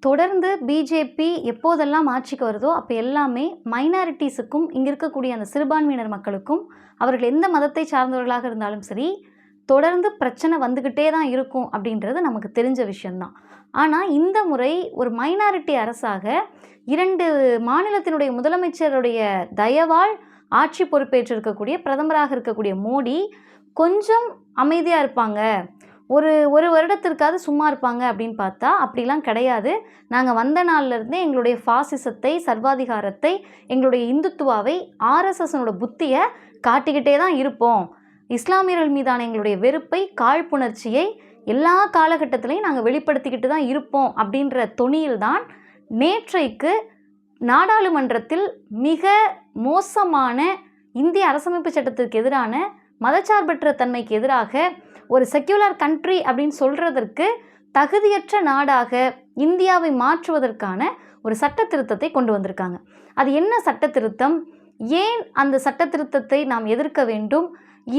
தொடர்ந்து பிஜேபி எப்போதெல்லாம் ஆட்சிக்கு வருதோ அப்போ எல்லாமே மைனாரிட்டிஸுக்கும் இங்கே இருக்கக்கூடிய அந்த சிறுபான்மையினர் மக்களுக்கும் அவர்கள் எந்த மதத்தை சார்ந்தவர்களாக இருந்தாலும் சரி தொடர்ந்து பிரச்சனை வந்துக்கிட்டே தான் இருக்கும் அப்படின்றது நமக்கு தெரிஞ்ச விஷயந்தான். ஆனால் இந்த முறை ஒரு மைனாரிட்டி அரசாக 2 மாநிலத்தினுடைய முதலமைச்சருடைய தயவால் ஆட்சி பொறுப்பேற்றிருக்கக்கூடிய பிரதமராக இருக்கக்கூடிய மோடி கொஞ்சம் அமைதியாக இருப்பாங்க, ஒரு வருடத்திற்காவது சும்மா இருப்பாங்க அப்படின்னு பார்த்தா அப்படிலாம் கிடையாது. நாங்கள் வந்த நாள்லேருந்தே எங்களுடைய ஃபாசிசத்தை, சர்வாதிகாரத்தை, எங்களுடைய இந்துத்துவாவை, ஆர்எஸ்எஸ்னோட புத்தியை காட்டிக்கிட்டே தான் இருப்போம். இஸ்லாமியர்கள் மீதான எங்களுடைய வெறுப்பை, காழ்ப்புணர்ச்சியை எல்லா காலகட்டத்திலையும் நாங்கள் வெளிப்படுத்திக்கிட்டு தான் இருப்போம் அப்படின்ற தொனியில்தான் நேற்றைக்கு நாடாளுமன்றத்தில் மிக மோசமான இந்திய அரசமைப்பு சட்டத்திற்கு எதிரான, மதச்சார்பற்ற தன்மைக்கு எதிராக, ஒரு செக்யுலர் கண்ட்ரி அப்படின்னு சொல்கிறதற்கு தகுதியற்ற நாடாக இந்தியாவை மாற்றுவதற்கான ஒரு சட்ட திருத்தத்தை கொண்டு வந்திருக்காங்க. அது என்ன சட்ட திருத்தம்? ஏன் அந்த சட்ட திருத்தத்தை நாம் எதிர்க்க வேண்டும்?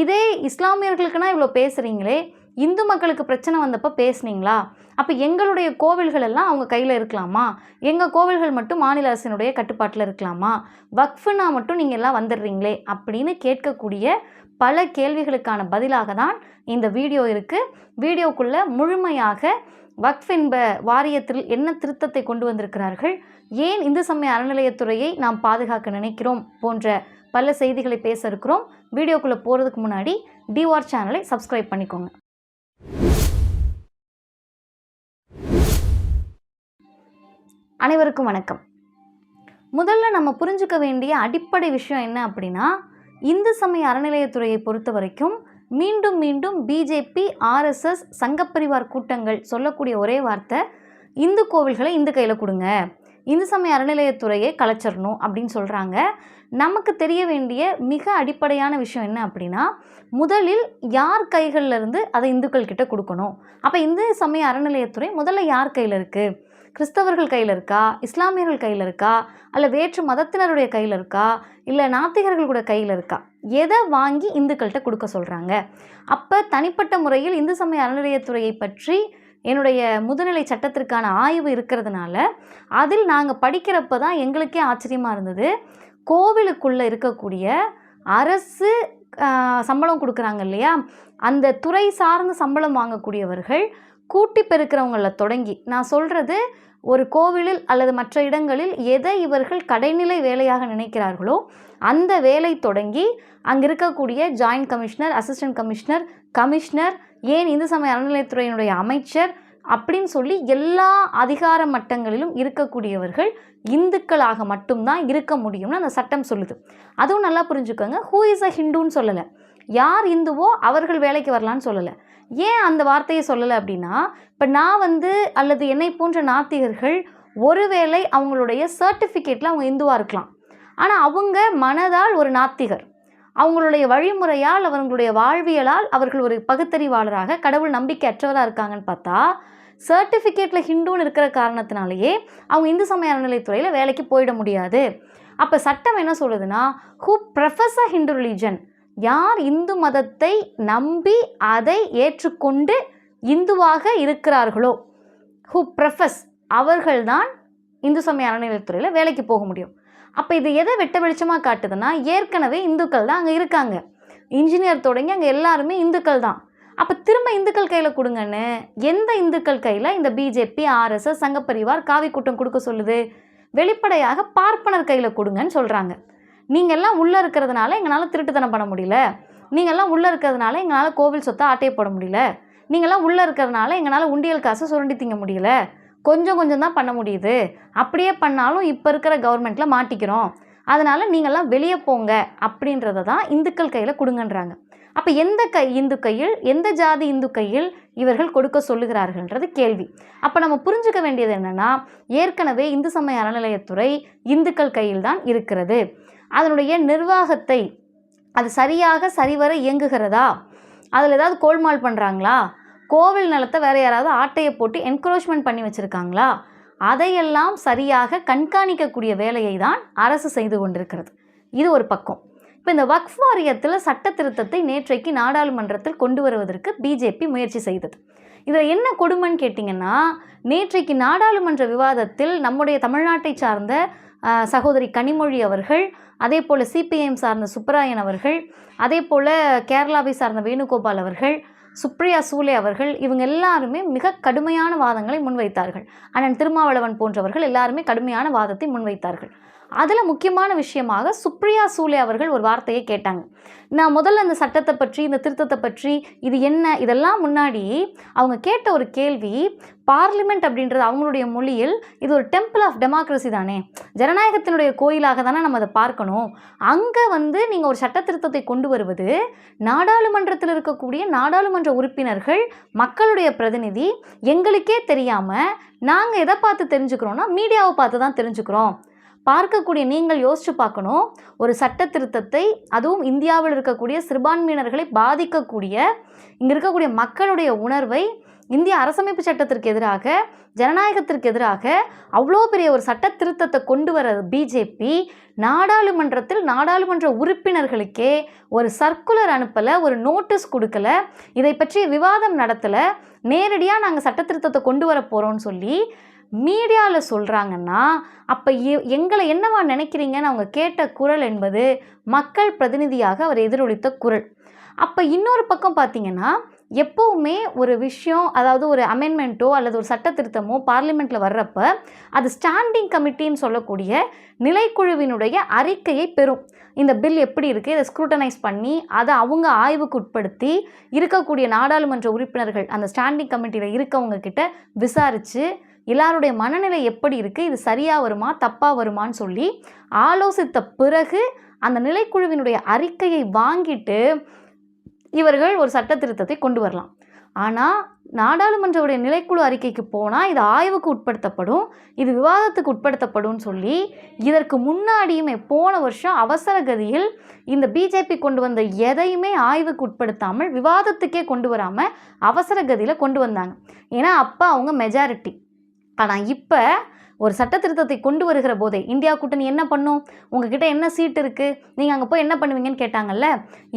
இதே இஸ்லாமியர்களுக்குன்னா இவ்வளோ பேசுகிறீங்களே, இந்து மக்களுக்கு பிரச்சனை வந்தப்போ பேசுனீங்களா? அப்போ எங்களுடைய கோவில்கள் எல்லாம் அவங்க கையில் இருக்கலாமா? எங்கள் கோவில்கள் மட்டும் மாநில அரசினுடைய கட்டுப்பாட்டில் இருக்கலாமா? வக்ஃபுனா மட்டும் நீங்கள் எல்லாம் வந்துடுறீங்களே அப்படின்னு கேட்கக்கூடிய பல கேள்விகளுக்கான பதிலாக தான் இந்த வீடியோ இருக்குது. வீடியோக்குள்ளே முழுமையாக வக்ஃப் என்ப வாரியத்தில் என்ன திருத்தத்தை கொண்டு வந்திருக்கிறார்கள், ஏன் இந்து சமய அறநிலையத்துறையை நாம் பாதுகாக்க நினைக்கிறோம் போன்ற பல செய்திகளை பேச இருக்கிறோம். வீடியோக்குள்ளே போகிறதுக்கு முன்னாடி டிவார் சேனலை சப்ஸ்கிரைப் பண்ணிக்கோங்க. அனைவருக்கும் வணக்கம். முதல்ல நம்ம புரிஞ்சுக்க வேண்டிய அடிப்படை விஷயம் என்ன அப்படின்னா, இந்து சமய அறநிலையத்துறையை பொறுத்த வரைக்கும் மீண்டும் மீண்டும் பிஜேபி, ஆர்எஸ்எஸ், சங்கப்பரிவார் கூட்டங்கள் சொல்லக்கூடிய ஒரே வார்த்தை, இந்து கோவில்களை இந்து கையில் கொடுங்க, இந்து சமய அறநிலையத்துறையை கலைச்சிடணும் அப்படின்னு சொல்கிறாங்க. நமக்கு தெரிய வேண்டிய மிக அடிப்படையான விஷயம் என்ன அப்படின்னா, முதலில் யார் கைகளில் இருந்து அதை இந்துக்கள் கிட்ட கொடுக்கணும். அப்போ இந்து சமய அறநிலையத்துறை முதல்ல யார் கையில் இருக்குது? கிறிஸ்தவர்கள் கையில் இருக்கா, இஸ்லாமியர்கள் கையில் இருக்கா, அல்ல வேற்று மதத்தினருடைய கையில் இருக்கா, இல்லை நாத்திகர்கள் கூட கையில் இருக்கா? எதை வாங்கி இந்துக்கள்கிட்ட கொடுக்க சொல்கிறாங்க? அப்போ தனிப்பட்ட முறையில் இந்து சமய அறநிலையத்துறையை பற்றி என்னுடைய முதுநிலை சட்டத்திற்கான ஆய்வு இருக்கிறதுனால அதில் நாங்கள் படிக்கிறப்ப தான் எங்களுக்கே ஆச்சரியமாக இருந்தது. கோவிலுக்குள்ளே இருக்கக்கூடிய அரசு சம்பளம் கொடுக்குறாங்க இல்லையா, அந்த துறை சார்ந்து சம்பளம் வாங்கக்கூடியவர்கள் கூட்டி பெருக்கிறவங்கள தொடங்கி, நான் சொல்கிறது ஒரு கோவிலில் அல்லது மற்ற இடங்களில் எதை இவர்கள் கடைநிலை வேலையாக நினைக்கிறார்களோ அந்த வேலை தொடங்கி அங்கே இருக்கக்கூடிய joint commissioner, assistant commissioner, commissioner, ஏன் இந்து சமய அறநிலையத்துறையினுடைய அமைச்சர் அப்படின்னு சொல்லி எல்லா அதிகார மட்டங்களிலும் இருக்கக்கூடியவர்கள் இந்துக்களாக மட்டும்தான் இருக்க முடியும்னு அந்த சட்டம் சொல்லுது. அதுவும் நல்லா புரிஞ்சுக்கோங்க. ஹூ இஸ் அ ஹிந்துன்னு சொல்லலை, யார் இந்துவோ அவர்கள் வேலைக்கு வரலான்னு சொல்லலை. ஏன் அந்த வார்த்தையை சொல்லலை அப்படின்னா, இப்போ நான் அல்லது என்னை போன்ற நாத்திகர்கள் ஒருவேளை அவங்களுடைய சர்டிஃபிகேட்டில் அவங்க இந்துவாக இருக்கலாம், ஆனால் அவங்க மனதால் ஒரு நாத்திகர், அவங்களுடைய வழிமுறையால், அவங்களுடைய வாழ்வியலால் அவர்கள் ஒரு பகுத்தறிவாளராக, கடவுள் நம்பிக்கை அற்றவராக இருக்காங்கன்னு பார்த்தா, சர்டிஃபிகேட்டில் ஹிந்துன்னு இருக்கிற காரணத்தினாலேயே அவங்க இந்து சமய அறநிலையத்துறையில் வேலைக்கு போயிட முடியாது. அப்போ சட்டம் என்ன சொல்லுதுன்னா, ஹூ ப்ரெஃபர்ஸ் அ ஹிந்து ரிலீஜன், யார் இந்து மதத்தை நம்பி அதை ஏற்றுக்கொண்டு இந்துவாக இருக்கிறார்களோ, ஹூ ப்ரெஃபர்ஸ், அவர்கள்தான் இந்து சமய அறநிலையத்துறையில் வேலைக்கு போக முடியும். அப்போ இது எதை வெட்ட வெளிச்சமாக காட்டுதுன்னா, ஏற்கனவே இந்துக்கள் தான் அங்கே இருக்காங்க, இன்ஜினியர் தொடங்கி அங்கே எல்லாருமே இந்துக்கள் தான். அப்போ திரும்ப இந்துக்கள் கையில் கொடுங்கன்னு எந்த இந்துக்கள் கையில் இந்த பிஜேபி, ஆர்எஸ்எஸ், சங்கப்பரிவார், காவி கூட்டம் கொடுக்க சொல்லுது? வெளிப்படையாக பார்ப்பனர் கையில் கொடுங்கன்னு சொல்கிறாங்க. நீங்கள்லாம் உள்ளே இருக்கிறதுனால எங்களால் திருட்டுத்தனம் பண்ண முடியல, நீங்கள்லாம் உள்ளே இருக்கிறதுனால எங்களால் கோவில் சொத்தை ஆட்டையை போட முடியல, நீங்கள்லாம் உள்ளே இருக்கிறதுனால எங்களால் உண்டியல் காசை சுரண்டி திங்க முடியல, கொஞ்சம் கொஞ்சம் தான் பண்ண முடியுது, அப்படியே பண்ணாலும் இப்போ இருக்கிற கவர்மெண்ட்டில் மாட்டிக்கிறோம், அதனால் நீங்கள்லாம் வெளியே போங்க அப்படின்றத தான் இந்துக்கள் கையில் கொடுங்கன்றாங்க. அப்போ எந்த இந்து கையில், எந்த ஜாதி இந்து கையில் இவர்கள் கொடுக்க சொல்லுகிறார்கள்ன்றது கேள்வி. அப்போ நம்ம புரிஞ்சுக்க வேண்டியது என்னென்னா, ஏற்கனவே இந்து சமய அறநிலையத்துறை இந்துக்கள் கையில் தான் இருக்கிறது. அதனுடைய நிர்வாகத்தை அது சரியாக சரிவர இயங்குகிறதா, அதில் ஏதாவது கோல்மால் பண்ணுறாங்களா, கோவில் நிலத்தை வேறு யாராவது ஆட்டையை போட்டு என்க்ரோச்மெண்ட் பண்ணி வச்சுருக்காங்களா, அதையெல்லாம் சரியாக கண்காணிக்கக்கூடிய வேலையை தான் அரசு செய்து கொண்டிருக்கிறது. இது ஒரு பக்கம். இப்போ இந்த வக்ஃப் வாரியத்தில் சட்ட திருத்தத்தை நேற்றைக்கு நாடாளுமன்றத்தில் கொண்டு வருவதற்கு பிஜேபி முயற்சி செய்தது. இதில் என்ன கொடுமைன்னு கேட்டிங்கன்னா, நேற்றைக்கு நாடாளுமன்ற விவாதத்தில் நம்முடைய தமிழ்நாட்டை சார்ந்த சகோதரி கனிமொழி அவர்கள், அதே போல் சிபிஐஎம் சார்ந்த சுப்பராயன் அவர்கள், அதே போல் கேரளாவை சார்ந்த வேணுகோபால் அவர்கள், சுப்ரியா சூலே அவர்கள், இவங்க எல்லாருமே மிக கடுமையான வாதங்களை முன்வைத்தார்கள். அண்ணன் திருமாவளவன் போன்றவர்கள் எல்லாருமே கடுமையான வாதத்தை முன்வைத்தார்கள். அதில் முக்கியமான விஷயமாக சுப்ரியா சூலே அவர்கள் ஒரு வார்த்தையை கேட்டாங்க. நான் முதல்ல இந்த சட்டத்தை பற்றி, இந்த திருத்தத்தை பற்றி, இது என்ன, இதெல்லாம் முன்னாடி அவங்க கேட்ட ஒரு கேள்வி, பார்லிமெண்ட் அப்படின்றது அவங்களுடைய மொழியில் இது ஒரு டெம்பிள் ஆஃப் டெமோக்ரஸி தானே, ஜனநாயகத்தினுடைய கோயிலாக தானே நம்ம அதை பார்க்கணும். அங்கே நீங்கள் ஒரு சட்ட திருத்தத்தை கொண்டு வருவது, நாடாளுமன்றத்தில் இருக்கக்கூடிய நாடாளுமன்ற உறுப்பினர்கள், மக்களுடைய பிரதிநிதி, எங்களுக்கே தெரியாமல் நாங்கள் எதை பார்த்து தெரிஞ்சுக்கிறோன்னா மீடியாவை பார்த்து தான் தெரிஞ்சுக்கிறோம். பார்க்கக்கூடிய நீங்கள் யோசிச்சு பார்க்கணும். ஒரு சட்ட திருத்தத்தை, அதுவும் இந்தியாவில் இருக்கக்கூடிய சிறுபான்மையினர்களை பாதிக்கக்கூடிய, இங்கே இருக்கக்கூடிய மக்களுடைய உணர்வை இந்திய அரசமைப்பு சட்டத்திற்கு எதிராக, ஜனநாயகத்திற்கு எதிராக அவ்வளோ பெரிய ஒரு சட்ட திருத்தத்தை கொண்டு வர பிஜேபி நாடாளுமன்றத்தில் நாடாளுமன்ற உறுப்பினர்களுக்கே ஒரு சர்க்குலர் அனுப்பலை, ஒரு நோட்டீஸ் கொடுக்கல, இதை பற்றி விவாதம் நடத்தலை, நேரடியாக நாங்கள் சட்ட திருத்தத்தை கொண்டு வர போகிறோன்னு சொல்லி மீடியாவில் சொல்கிறாங்கன்னா, அப்போ எங்களை என்னவா நினைக்கிறீங்கன்னு அவங்க கேட்ட குரல் என்பது மக்கள் பிரதிநிதியாக அவர் எதிரொலித்த குரல். அப்போ இன்னொரு பக்கம் பார்த்திங்கன்னா, எப்போவுமே ஒரு விஷயம், அதாவது ஒரு அமெண்ட்மெண்ட்டோ அல்லது ஒரு சட்ட திருத்தமோ பார்லிமெண்ட்டில் வர்றப்ப அது ஸ்டாண்டிங் கமிட்டின்னு சொல்லக்கூடிய நிலைக்குழுவினுடைய அறிக்கையை பெறும். இந்த பில் எப்படி இருக்குது, இதை ஸ்க்ரூட்டனைஸ் பண்ணி அதை அவங்க ஆய்வுக்கு உட்படுத்தி இருக்கக்கூடிய நாடாளுமன்ற உறுப்பினர்கள் அந்த ஸ்டாண்டிங் கமிட்டியில் இருக்கவங்க கிட்ட விசாரித்து எல்லாருடைய மனநிலை எப்படி இருக்குது, இது சரியாக வருமா தப்பாக வருமானு சொல்லி ஆலோசித்த பிறகு அந்த நிலைக்குழுவினுடைய அறிக்கையை வாங்கிட்டு இவர்கள் ஒரு சட்ட திருத்தத்தை கொண்டு வரலாம். ஆனால் நாடாளுமன்றவுடைய நிலைக்குழு அறிக்கைக்கு போனால் இது ஆய்வுக்கு உட்படுத்தப்படும், இது விவாதத்துக்கு உட்படுத்தப்படும் சொல்லி இதற்கு முன்னாடியுமே போன வருஷம் அவசர கதியில் இந்த பிஜேபி கொண்டு வந்த எதையுமே ஆய்வுக்கு உட்படுத்தாமல் விவாதத்துக்கே கொண்டு வராமல் அவசர கதியில் கொண்டு வந்தாங்க. ஏன்னா அப்போ அவங்க மெஜாரிட்டி. ஆனால் இப்போ ஒரு சட்ட திருத்தத்தை கொண்டு வருகிற போதே இந்தியா கூட்டணி என்ன பண்ணும், உங்ககிட்ட என்ன சீட் இருக்குது, நீங்கள் அங்கே போய் என்ன பண்ணுவீங்கன்னு கேட்டாங்கல்ல.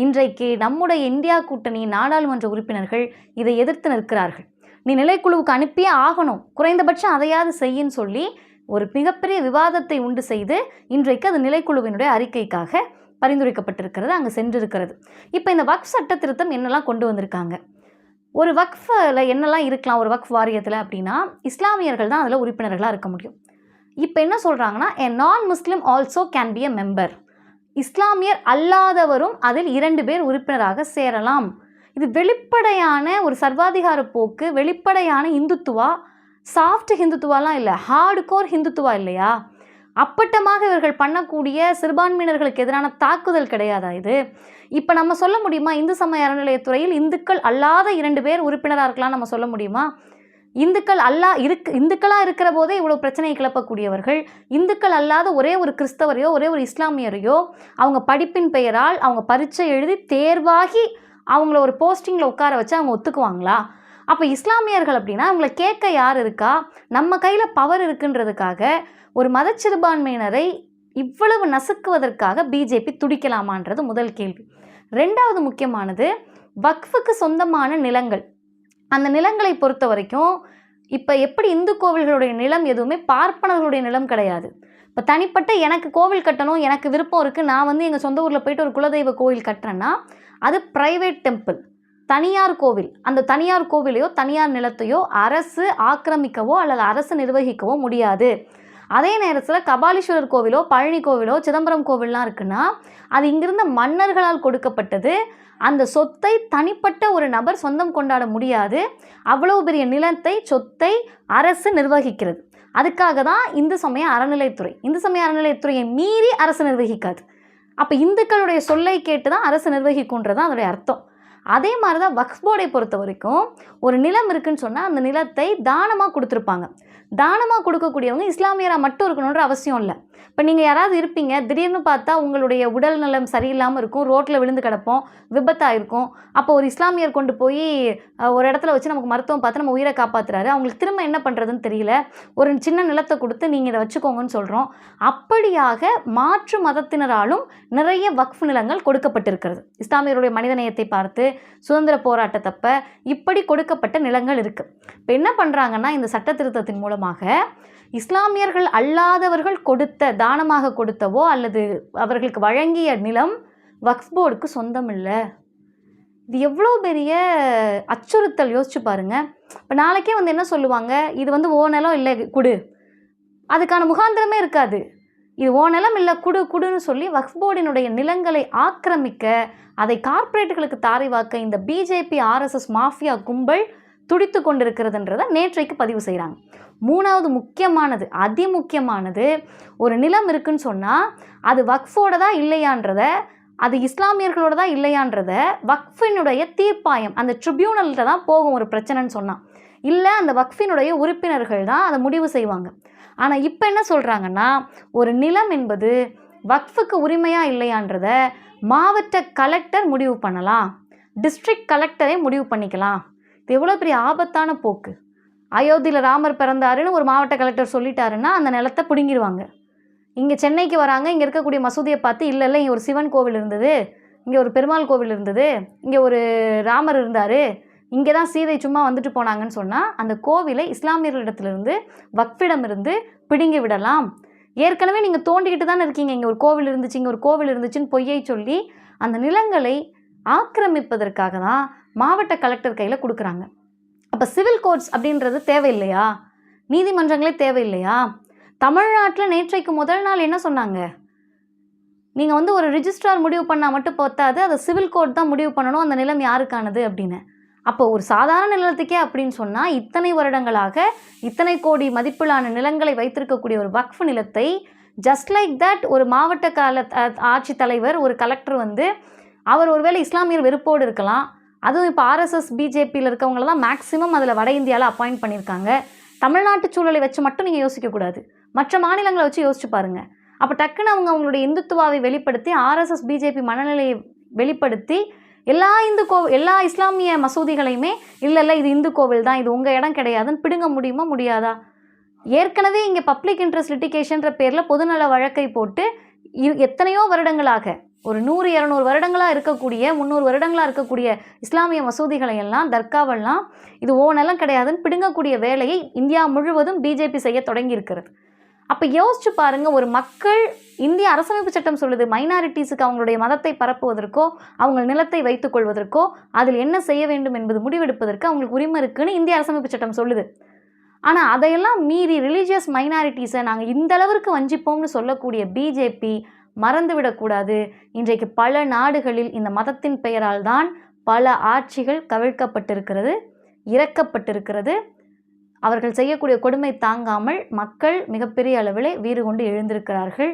இன்றைக்கு நம்முடைய இந்தியா கூட்டணி நாடாளுமன்ற உறுப்பினர்கள் இதை எதிர்த்து நிற்கிறார்கள். நீ நிலைக்குழுவுக்கு அனுப்பியே ஆகணும், குறைந்தபட்சம் அதையாவது செய்யின்னு சொல்லி ஒரு மிகப்பெரிய விவாதத்தை உண்டு செய்து இன்றைக்கு அது நிலைக்குழுவினுடைய அறிக்கைக்காக பரிந்துரைக்கப்பட்டிருக்கிறது, அங்கே சென்றிருக்கிறது. இப்போ இந்த வக்ஃப் சட்ட திருத்தம் என்னெல்லாம் கொண்டு வந்திருக்காங்க, ஒரு வக்ஃபில் என்னெல்லாம் இருக்கலாம் ஒரு வக்ஃப் வாரியத்தில் அப்படின்னா, இஸ்லாமியர்கள் தான் அதில் உறுப்பினர்களாக இருக்க முடியும். இப்போ என்ன சொல்கிறாங்கன்னா, a non-Muslim also can be a member. இஸ்லாமியர் அல்லாதவரும் அதில் 2 பேர் உறுப்பினராக சேரலாம். இது வெளிப்படையான ஒரு சர்வாதிகார போக்கு, வெளிப்படையான இந்துத்துவா, சாஃப்ட் ஹிந்துத்துவாலாம் இல்லை, ஹார்டு கோர் ஹிந்துத்துவா இல்லையா. அப்பட்டமாக இவர்கள் பண்ணக்கூடிய சிறுபான்மையினர்களுக்கு எதிரான தாக்குதல் கிடையாதா இது? இப்போ நம்ம சொல்ல முடியுமா இந்து சமய அறநிலையத்துறையில் இந்துக்கள் அல்லாத 2 பேர் உறுப்பினராக இருக்கலாம் நம்ம சொல்ல முடியுமா? இந்துக்களாக இருக்கிற போதே இவ்வளோ பிரச்சனையை கிளப்பக்கூடியவர்கள், இந்துக்கள் அல்லாத ஒரே ஒரு கிறிஸ்தவரையோ ஒரே ஒரு இஸ்லாமியரையோ அவங்க படிப்பின் பெயரால் அவங்க பரீட்சை எழுதி தேர்வாகி அவங்கள ஒரு போஸ்டிங்கில் உட்கார வச்சு அவங்க ஒத்துக்குவாங்களா? அப்போ இஸ்லாமியர்கள் அப்படின்னா அவங்கள கேட்க யார் இருக்கா? நம்ம கையில் பவர் இருக்குன்றதுக்காக ஒரு மதச்சிறுபான்மையினரை இவ்வளவு நசுக்குவதற்காக பிஜேபி துடிக்கலாமான்றது முதல் கேள்வி. 2வது முக்கியமானது, வக்ஃபுக்கு சொந்தமான நிலங்கள். அந்த நிலங்களை பொறுத்த வரைக்கும் இப்போ எப்படி இந்து கோவில்களுடைய நிலம் எதுவுமே பார்ப்பனர்களுடைய நிலம் கிடையாது. இப்போ தனிப்பட்ட எனக்கு கோவில் கட்டணும், எனக்கு விருப்பம் இருக்குது, நான் எங்கள் சொந்த ஊரில் போயிட்டு ஒரு குலதெய்வ கோவில் கட்டுறேன்னா அது ப்ரைவேட் டெம்பிள், தனியார் கோவில். அந்த தனியார் கோவிலையோ தனியார் நிலத்தையோ அரசு ஆக்கிரமிக்கவோ அல்லது அரசு நிர்வகிக்கவோ முடியாது. அதே நேரத்தில் கபாலீஸ்வரர் கோவிலோ பழனி கோவிலோ சிதம்பரம் கோவில்லாம் இருக்குன்னா அது இங்கிருந்த மன்னர்களால் கொடுக்கப்பட்டது. அந்த சொத்தை தனிப்பட்ட ஒரு நபர் சொந்தம் கொண்டாட முடியாது. அவ்வளவு பெரிய நிலத்தை, சொத்தை அரசு நிர்வகிக்கிறது. அதுக்காக தான் இந்து சமய அறநிலையத்துறை. இந்து சமய அறநிலையத்துறையை மீறி அரசு நிர்வகிக்காது. அப்போ இந்துக்களுடைய சொல்லை கேட்டு தான் அரசு நிர்வகிக்கும்ன்றது தான் அதோடைய அர்த்தம். அதே மாதிரி தான் வக்ஃப் போர்டை பொறுத்த வரைக்கும் ஒரு நிலம் இருக்குன்னு சொன்னால் அந்த நிலத்தை தானமாக கொடுத்துருப்பாங்க. தானமாக கொடுக்கக்கூடியவங்க இஸ்லாமியராக மட்டும் இருக்கணுன்ற அவசியம் இல்லை. இப்போ நீங்கள் யாராவது இருப்பீங்க, திடீர்னு பார்த்தா உங்களுடைய உடல் நலம் சரியில்லாமல் இருக்கும், ரோட்டில் விழுந்து கிடப்போம், விபத்தாக இருக்கும். அப்போ ஒரு இஸ்லாமியர் கொண்டு போய் ஒரு இடத்துல வச்சு நமக்கு மருத்துவம் பார்த்து நம்ம உயிரை காப்பாற்றுறாரு. அவங்களுக்கு திரும்ப என்ன பண்ணுறதுன்னு தெரியல, ஒரு சின்ன நிலத்தை கொடுத்து நீங்கள் இதை வச்சுக்கோங்கன்னு சொல்கிறோம். அப்படியாக மாற்று மதத்தினராலும் நிறைய வக்ஃப் நிலங்கள் கொடுக்கப்பட்டிருக்கிறது. இஸ்லாமியருடைய மனிதநேயத்தை பார்த்து, சுதந்திர போராட்டத்தப்ப இப்படி கொடுக்கப்பட்ட நிலங்கள் இருக்குது. இப்போ என்ன பண்ணுறாங்கன்னா, இந்த சட்ட திருத்தத்தின் மூலமாக இஸ்லாமியர்கள் அல்லாதவர்கள் கொடுத்த, தானமாக கொடுத்தவோ அல்லது அவர்களுக்கு வழங்கிய நிலம் வக்ஃப் போர்டுக்கு சொந்தம் இல்லை. இது எவ்வளோ பெரிய அச்சுறுத்தல், யோசிச்சு பாருங்க. இப்போ நாளைக்கே வந்து என்ன சொல்லுவாங்க, இது வந்து ஓ நிலம் இல்லை குடு, அதுக்கான முகாந்திரமே இருக்காது. இது ஓ நிலம் இல்லை குடுன்னு சொல்லி வக்ஃப் போர்டினுடைய நிலங்களை ஆக்கிரமிக்க, அதை கார்ப்பரேட்டுகளுக்கு தாரைவாக்க இந்த பிஜேபி ஆர்எஸ்எஸ் மாஃபியா கும்பல் துடித்து கொண்டிருக்கிறதுன்றதை நேற்றைக்கு பதிவு செய்கிறாங்க. மூணாவது முக்கியமானது, அதிமுக்கியமானது, ஒரு நிலம் இருக்குன்னு சொன்னால் அது வக்ஃபோட தான் இல்லையான்றத, அது இஸ்லாமியர்களோட தான் இல்லையான்றத வக்ஃபினுடைய தீர்ப்பாயம், அந்த ட்ரிபியூனல்கிட்ட தான் போகும் ஒரு பிரச்சனைன்னு சொன்னால். இல்லை, அந்த வக்ஃபினுடைய உறுப்பினர்கள் தான் அதை முடிவு செய்வாங்க. ஆனால் இப்போ என்ன சொல்கிறாங்கன்னா, ஒரு நிலம் என்பது வக்ஃபுக்கு உரிமையாக இல்லையான்றத மாவட்ட கலெக்டர் முடிவு பண்ணலாம், டிஸ்ட்ரிக்ட் கலெக்டரே முடிவு பண்ணிக்கலாம். இது எவ்வளோ பெரிய ஆபத்தான போக்கு. அயோத்தியில் ராமர் பிறந்தாருன்னு ஒரு மாவட்ட கலெக்டர் சொல்லிட்டாருன்னா அந்த நிலத்தை பிடுங்கிடுவாங்க. இங்கே சென்னைக்கு வராங்க, இங்கே இருக்கக்கூடிய மசூதியை பார்த்து, இல்லை இங்கே ஒரு சிவன் கோவில் இருந்தது, இங்கே ஒரு பெருமாள் கோவில் இருந்தது, இங்கே ஒரு ராமர் இருந்தார், இங்கே தான் சீதை சும்மா வந்துட்டு போனாங்கன்னு சொன்னால் அந்த கோவிலை இஸ்லாமியர்களிடத்திலிருந்து வக்ஃபிடமிருந்து பிடுங்கி விடலாம். ஏற்கனவே நீங்கள் தோண்டிக்கிட்டு தானே இருக்கீங்க, இங்கே ஒரு கோவில் இருந்துச்சு, இங்கே ஒரு கோவில் இருந்துச்சுன்னு பொய்யை சொல்லி அந்த நிலங்களை ஆக்கிரமிப்பதற்காக தான் மாவட்ட கலெக்டர் கையில் கொடுக்குறாங்க. அப்போ சிவில் கோர்ட்ஸ் அப்படின்றது தேவையில்லையா? நீதிமன்றங்களே தேவையில்லையா? தமிழ்நாட்டில் நேற்றைக்கு முதல் நாள் என்ன சொன்னாங்க, நீங்கள் வந்து ஒரு ரிஜிஸ்ட்ரார் முடிவு பண்ணால் மட்டும் பார்த்தாது, அதை சிவில் கோர்ட் தான் முடிவு பண்ணணும் அந்த நிலம் யாருக்கானது அப்படின்னு. அப்போ ஒரு சாதாரண நிலத்துக்கே அப்படின்னு சொன்னால் இத்தனை வருடங்களாக இத்தனை கோடி மதிப்பிலான நிலங்களை வைத்திருக்கக்கூடிய ஒரு வக்ஃப் நிலத்தை ஜஸ்ட் லைக் தட் ஒரு மாவட்ட ஆட்சித்தலைவர், ஒரு கலெக்டர் வந்து, அவர் ஒருவேளை இஸ்லாமியர் வெறுப்போடு இருக்கலாம். அதுவும் இப்போ ஆர்எஸ்எஸ் பிஜேபியில் இருக்கவங்கள தான் மேக்ஸிமம் அதில் வட இந்தியாவில் அப்பாயிண்ட் பண்ணியிருக்காங்க. தமிழ்நாட்டு சூழலை வச்சு மட்டும் நீங்கள் யோசிக்கக்கூடாது, மற்ற மாநிலங்களை வச்சு யோசிச்சு பாருங்கள். அப்போ டக்குன்னு அவங்களுடைய இந்துத்துவாவை வெளிப்படுத்தி, ஆர்எஸ்எஸ் பிஜேபி மனநிலையை வெளிப்படுத்தி எல்லா இஸ்லாமிய மசூதிகளையுமே இல்லை இது இந்து கோவில் தான், இது உங்கள் இடம் கிடையாதுன்னு பிடுங்க முடியுமா? முடியாதா? ஏற்கனவே இங்கே பப்ளிக் இன்ட்ரெஸ்ட் லிட்டிகேஷன்ற பேரில் பொதுநல வழக்கை போட்டு எத்தனையோ வருடங்களாக, ஒரு 100-200 வருடங்களாக இருக்கக்கூடிய, 300 வருடங்களாக இருக்கக்கூடிய இஸ்லாமிய மசூதிகளை எல்லாம், தர்காவெல்லாம் இது ஓனெல்லாம் கிடையாதுன்னு பிடுங்கக்கூடிய வேலையை இந்தியா முழுவதும் பிஜேபி செய்ய தொடங்கி இருக்கிறது. அப்போ யோசிச்சு பாருங்கள், ஒரு மக்கள், இந்திய அரசமைப்பு சட்டம் சொல்லுது, மைனாரிட்டிஸுக்கு அவங்களுடைய மதத்தை பரப்புவதற்கோ அவங்க நிலத்தை வைத்துக் கொள்வதற்கோ அதில் என்ன செய்ய வேண்டும் என்பது முடிவெடுப்பதற்கு அவங்களுக்கு உரிமை இருக்குன்னு இந்திய அரசமைப்பு சட்டம் சொல்லுது. ஆனால் அதையெல்லாம் மீறி ரிலீஜியஸ் மைனாரிட்டிஸை நாங்கள் இந்த அளவிற்கு வஞ்சிப்போம்னு சொல்லக்கூடிய பிஜேபி மறந்துவிடக்கூடாது. இன்றைக்கு பல நாடுகளில் இந்த மதத்தின் பெயரால் தான் பல ஆட்சிகள் கவிழ்க்கப்பட்டிருக்கிறது, இறக்கப்பட்டிருக்கிறது. அவர்கள் செய்யக்கூடிய கொடுமை தாங்காமல் மக்கள் மிகப்பெரிய அளவில் வீறு கொண்டு எழுந்திருக்கிறார்கள்.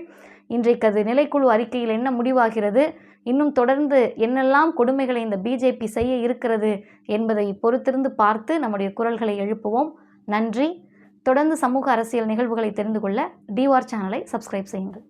இன்றைக்கு அது நிலைக்குழு அறிக்கையில் என்ன முடிவாகிறது, இன்னும் தொடர்ந்து என்னெல்லாம் கொடுமைகளை இந்த பிஜேபி செய்ய இருக்கிறது என்பதை பொறுத்திருந்து பார்த்து நம்முடைய குரல்களை எழுப்புவோம். நன்றி. தொடர்ந்து சமூக அரசியல் நிகழ்வுகளை தெரிந்து கொள்ள டிவார் சேனலை சப்ஸ்கிரைப் செய்யுங்கள்.